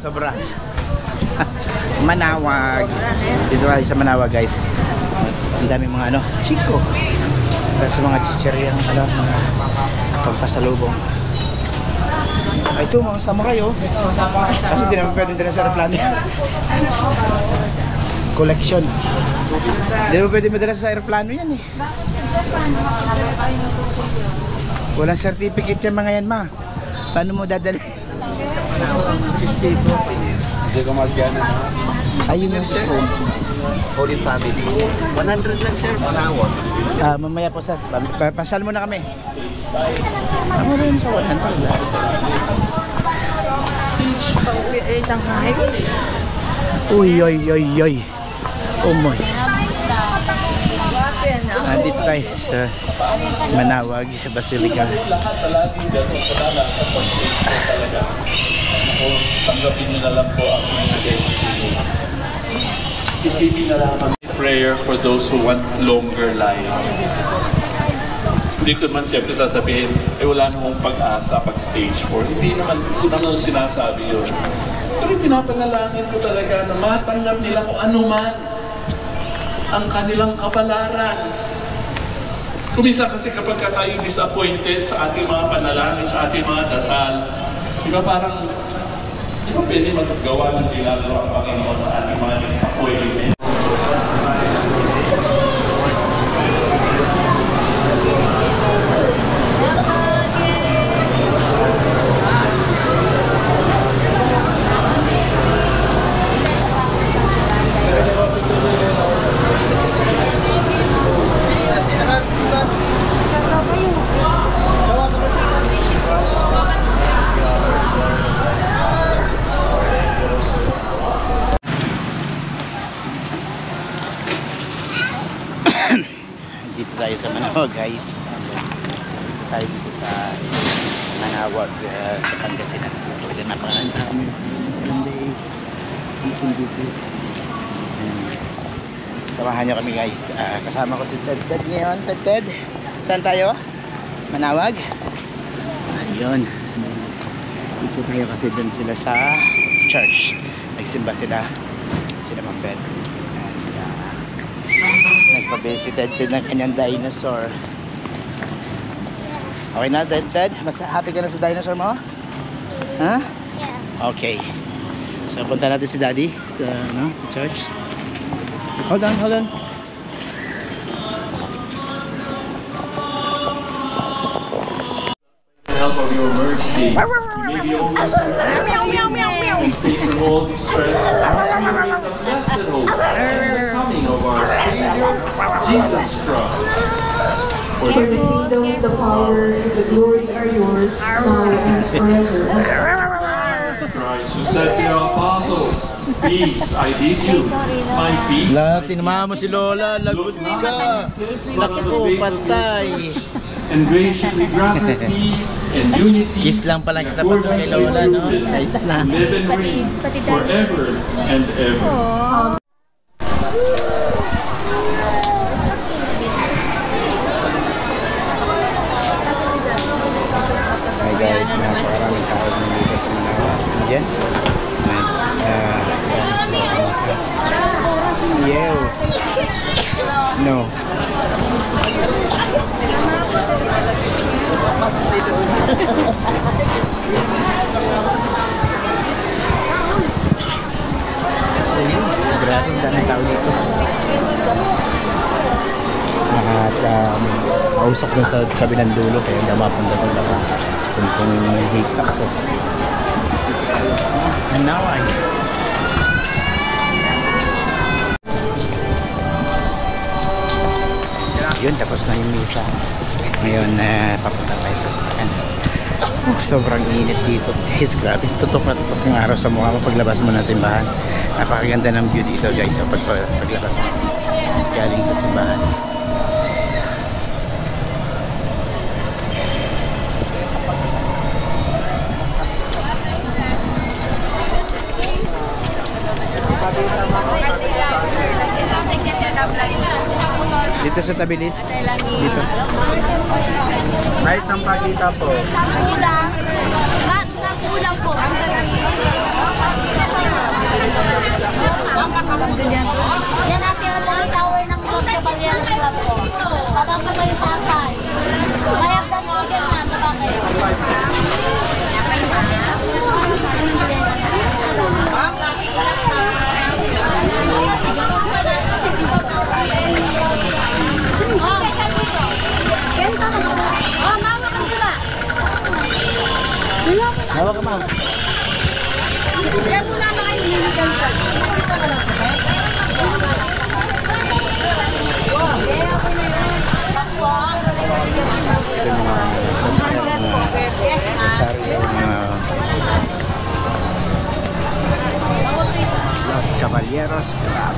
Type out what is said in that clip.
Sobra. Manawag. Dito tayo sa Manawag, guys. Ang daming mga ano, chiko. Tapos mga chicheryang mga pagpasalubong. Ay, ito mga samurai, oh. Kasi di naman pwede din sa aeroplano. Collection. Di naman pwede madala sa aeroplano yan, eh. Walang certificate yan mga yan, ma. Paano mo dadali? Hindi ko magana. Ayun na, sir. Holy Family. 100 lang, sir. Manawag. Mamaya po, sir. Pasal mo na kami. Ano rin sa 100 lang? Speech. Pauwi ay tanghay. Uy. Oh my. Nandito tayo sa Manawag Basilica. Tanggapin nyo na lang po ang destiny. Isipin na lang prayer for those who want longer life. Hindi ko naman siyempre sasabihin, wala namang pag-asa pag stage 4. Hindi naman ko naman sinasabi yun. Pero pinapanalangin ko talaga na matanggap nila kung ano man ang kanilang kapalaran. Kumisa kasi kapag tayo disappointed sa ating mga panalangin, sa ating mga dasal, di ba parang di ba pwede magagawa ng ginagawa ang Panginoon sa ating mga disappointment? Dito tayo sa Manawag, guys. Dito tayo dito sa Manawag, sa Pangasinan. So, pwede napangalan kami Sunday. Busy. Samahan nyo kami, guys. Kasama ko si Ted ngayon. Ted, saan tayo? Manawag? Ayun. Dito tayo kasi doon sila sa church. Nagsimba sila. Sila Mambet. Nagpa-visited din ng kanyang dinosaur. Okay na, Ted? Mas happy ka na sa dinosaur mo? Ha? Yeah. Okay. So, punta natin si Daddy sa church. Hold on. Help of your mercy, may be always and save from all distress as we await the blessed hope and the coming of our Savior, Jesus Christ. For the kingdom, the power, and the glory are yours, now and forever. Jesus Christ, who said to your apostles, peace I give you, my peace I give you. Tinama mo si Lola, lagot ka. Naku, patay. And graciously grant her peace and unity. Kiss lang pala kita pag kay Lola, no? Nice na. Live and reign forever and ever. Hi guys, napakaraming tao dito sa Manawag. Diyan. maraming tao dito. At mausok dun sa kabilang dulo kaya hindi mapunta doon ako. Sumpong hikap ko. Manawag. Yun, tapos na yung misa. Ngayon, papunta tayo sa sobrang init dito. Guys, grabe. Tutok na tutok yung araw sa mukha mo paglabas mo ng simbahan. Napakaganda ng view dito, guys, paglabas galing sa simbahan. Dito sa tabi list. Dito. Ay, sampagita po. Kulang. Sa kulang po. Yan natin ang sa tower ng Los Caballeros Club po. Baba po kayo sa akay. Mayagdan po dyan na. Baba kayo. Hawak ka, ma'am. Yan muna na kayo niligan sa. Ito yung mga rosaryo, Los Caballeros Club.